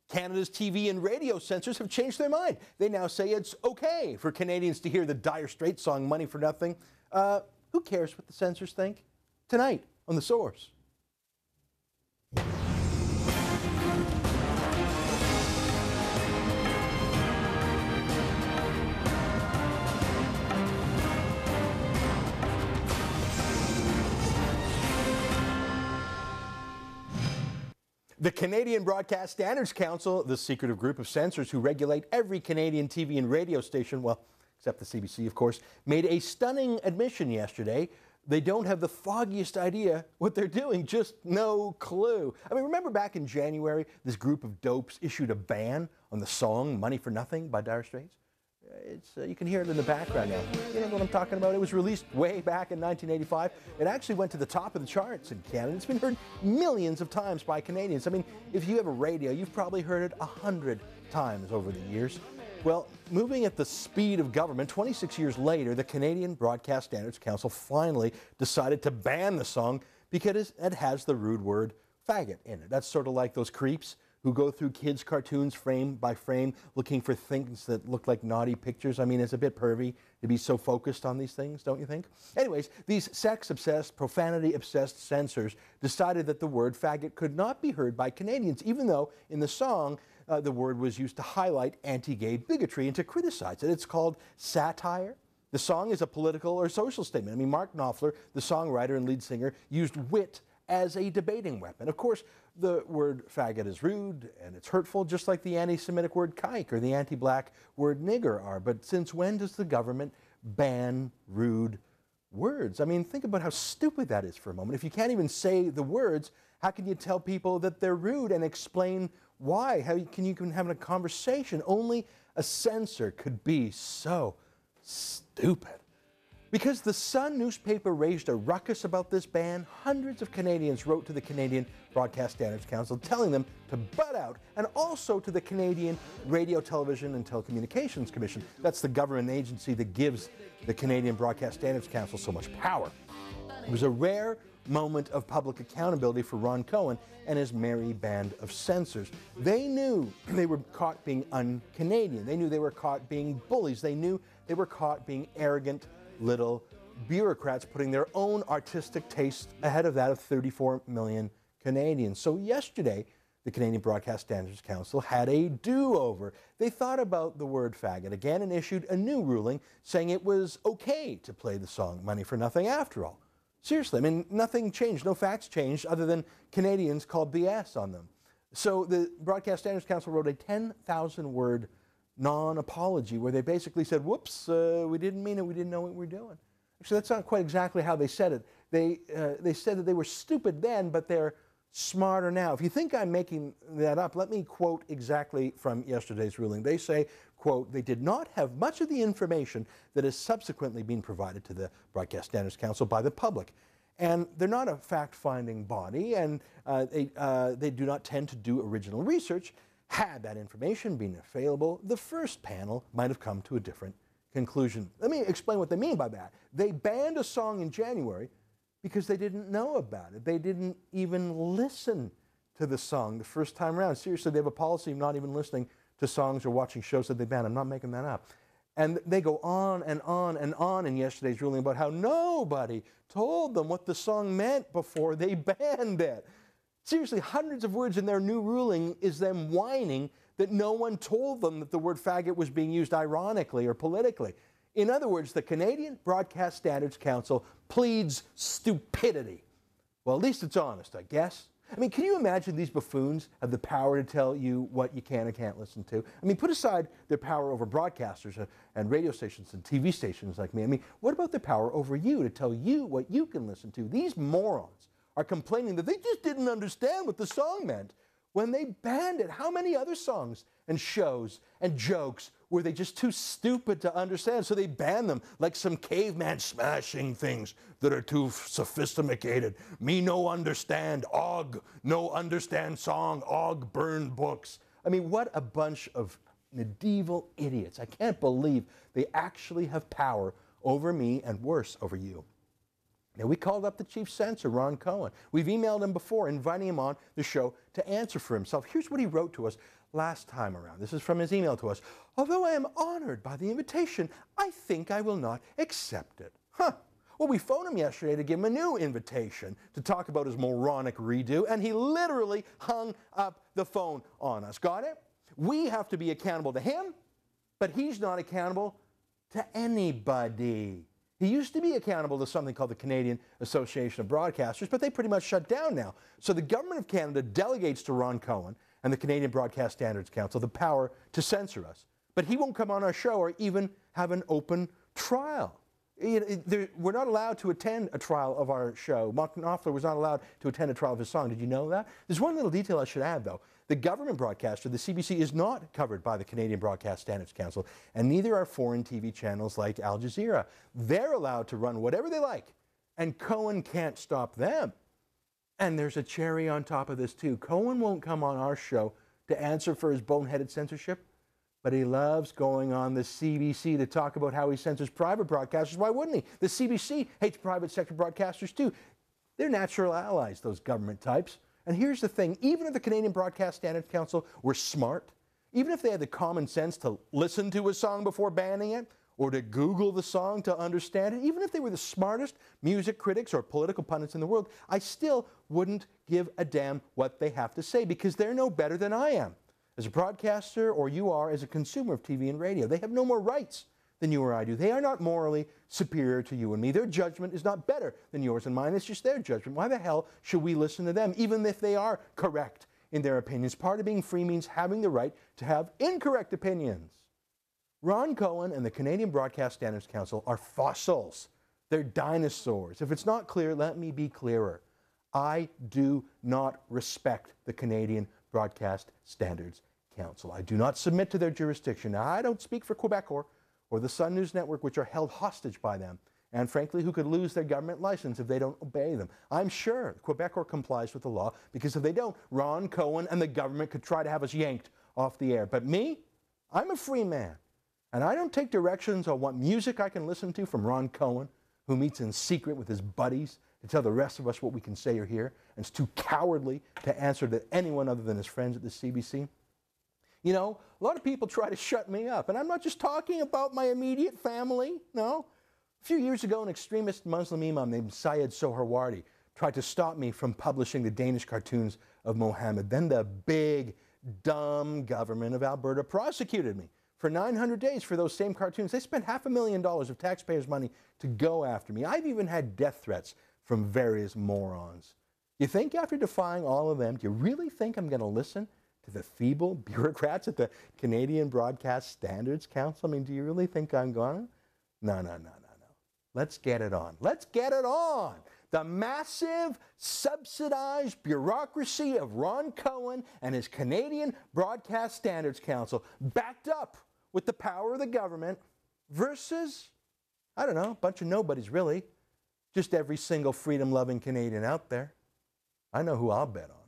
Canada's TV and radio censors have changed their mind. They now say it's okay for Canadians to hear the Dire Straits song Money for Nothing. Who cares what the censors think? Tonight on The Source. The Canadian Broadcast Standards Council, the secretive group of censors who regulate every Canadian TV and radio station, well, except the CBC, of course, made a stunning admission yesterday. They don't have the foggiest idea what they're doing, just no clue. I mean, remember back in January, this group of dopes issued a ban on the song Money for Nothing by Dire Straits? You can hear it in the background now. You know what I'm talking about? It was released way back in 1985. It actually went to the top of the charts in Canada. It's been heard millions of times by Canadians. I mean, if you have a radio, you've probably heard it 100 times over the years. Well, moving at the speed of government, 26 years later, the Canadian Broadcast Standards Council finally decided to ban the song because it has the rude word faggot in it. That's sort of like those creeps who go through kids' cartoons frame by frame looking for things that look like naughty pictures. I mean, it's a bit pervy to be so focused on these things, don't you think? Anyways, these sex-obsessed, profanity-obsessed censors decided that the word faggot could not be heard by Canadians, even though in the song the word was used to highlight anti-gay bigotry and to criticize it. It's called satire. The song is a political or social statement. I mean, Mark Knopfler, the songwriter and lead singer, used wit as a debating weapon. Of course, the word faggot is rude and it's hurtful, just like the anti-Semitic word kike or the anti-black word nigger are. But since when does the government ban rude words? I mean, think about how stupid that is for a moment. If you can't even say the words, how can you tell people that they're rude and explain why? How can you even have a conversation? Only a censor could be so stupid. Because the Sun newspaper raised a ruckus about this ban, hundreds of Canadians wrote to the Canadian Broadcast Standards Council telling them to butt out, and also to the Canadian Radio, Television and Telecommunications Commission. That's the government agency that gives the Canadian Broadcast Standards Council so much power. It was a rare moment of public accountability for Ron Cohen and his merry band of censors. They knew they were caught being un-Canadian. They knew they were caught being bullies. They knew they were caught being arrogant little bureaucrats putting their own artistic taste ahead of that of 34 million Canadians. So yesterday, the Canadian Broadcast Standards Council had a do-over. They thought about the word faggot again and issued a new ruling saying it was okay to play the song Money for Nothing after all. Seriously, I mean, nothing changed, no facts changed other than Canadians called BS on them. So the Broadcast Standards Council wrote a 10,000-word non-apology where they basically said, whoops, we didn't mean it, we didn't know what we were doing. Actually, that's not quite exactly how they said it. They said that they were stupid then, but they're smarter now. If you think I'm making that up, let me quote exactly from yesterday's ruling. They say, quote, they did not have much of the information that has subsequently been provided to the Broadcast Standards Council by the public. And they're not a fact-finding body, and they do not tend to do original research. Had that information been available, the first panel might have come to a different conclusion. Let me explain what they mean by that. They banned a song in January because they didn't know about it. They didn't even listen to the song the first time around. Seriously, they have a policy of not even listening to songs or watching shows that they ban. I'm not making that up. And they go on and on and on in yesterday's ruling about how nobody told them what the song meant before they banned it. Seriously, hundreds of words in their new ruling is them whining that no one told them that the word faggot was being used ironically or politically. In other words, the Canadian Broadcast Standards Council pleads stupidity. Well, at least it's honest, I guess. I mean, can you imagine these buffoons have the power to tell you what you can and can't listen to? I mean, put aside their power over broadcasters and radio stations and TV stations like me. I mean, what about their power over you to tell you what you can listen to? These morons are complaining that they just didn't understand what the song meant when they banned it. How many other songs and shows and jokes were they just too stupid to understand? So they banned them like some caveman smashing things that are too sophisticated. Me no understand, og, no understand song, og burn books. I mean, what a bunch of medieval idiots. I can't believe they actually have power over me and worse, over you. Now, we called up the chief censor, Ron Cohen. We've emailed him before, inviting him on the show to answer for himself. Here's what he wrote to us last time around. This is from his email to us. Although I am honored by the invitation, I think I will not accept it. Huh. Well, we phoned him yesterday to give him a new invitation to talk about his moronic redo, and he literally hung up the phone on us. Got it? We have to be accountable to him, but he's not accountable to anybody. He used to be accountable to something called the Canadian Association of Broadcasters, but they pretty much shut down now. So the Government of Canada delegates to Ron Cohen and the Canadian Broadcast Standards Council the power to censor us. But he won't come on our show or even have an open trial. We're not allowed to attend a trial of our show. Mark Knopfler was not allowed to attend a trial of his song. Did you know that? There's one little detail I should add, though. The government broadcaster, the CBC, is not covered by the Canadian Broadcast Standards Council, and neither are foreign TV channels like Al Jazeera. They're allowed to run whatever they like, and Cohen can't stop them. And there's a cherry on top of this, too. Cohen won't come on our show to answer for his boneheaded censorship, but he loves going on the CBC to talk about how he censors private broadcasters. Why wouldn't he? The CBC hates private sector broadcasters too. They're natural allies, those government types. And here's the thing, even if the Canadian Broadcast Standards Council were smart, even if they had the common sense to listen to a song before banning it, or to Google the song to understand it, even if they were the smartest music critics or political pundits in the world, I still wouldn't give a damn what they have to say, because they're no better than I am as a broadcaster, or you are as a consumer of TV and radio. They have no more rights than you or I do. They are not morally superior to you and me. Their judgment is not better than yours and mine. It's just their judgment. Why the hell should we listen to them, even if they are correct in their opinions? Part of being free means having the right to have incorrect opinions. Ron Cohen and the Canadian Broadcast Standards Council are fossils. They're dinosaurs. If it's not clear, let me be clearer. I do not respect the Canadian Broadcast Standards Council. I do not submit to their jurisdiction. Now, I don't speak for Quebecor or the Sun News Network, which are held hostage by them, and frankly, who could lose their government license if they don't obey them. I'm sure Quebecor complies with the law, because if they don't, Ron Cohen and the government could try to have us yanked off the air. But me, I'm a free man, and I don't take directions on what music I can listen to from Ron Cohen, who meets in secret with his buddies to tell the rest of us what we can say or hear, and is too cowardly to answer to anyone other than his friends at the CBC. You know, a lot of people try to shut me up, and I'm not just talking about my immediate family, no. A few years ago, an extremist Muslim imam named Syed Sohrawardy tried to stop me from publishing the Danish cartoons of Mohammed. Then the big, dumb government of Alberta prosecuted me for 900 days for those same cartoons. They spent $500,000 of taxpayers' money to go after me. I've even had death threats from various morons. You think after defying all of them, do you really think I'm going to listen to the feeble bureaucrats at the Canadian Broadcast Standards Council? I mean, do you really think I'm going to? No. Let's get it on. Let's get it on. The massive, subsidized bureaucracy of Ron Cohen and his Canadian Broadcast Standards Council, backed up with the power of the government, versus, I don't know, a bunch of nobodies really. Just every single freedom-loving Canadian out there. I know who I'll bet on.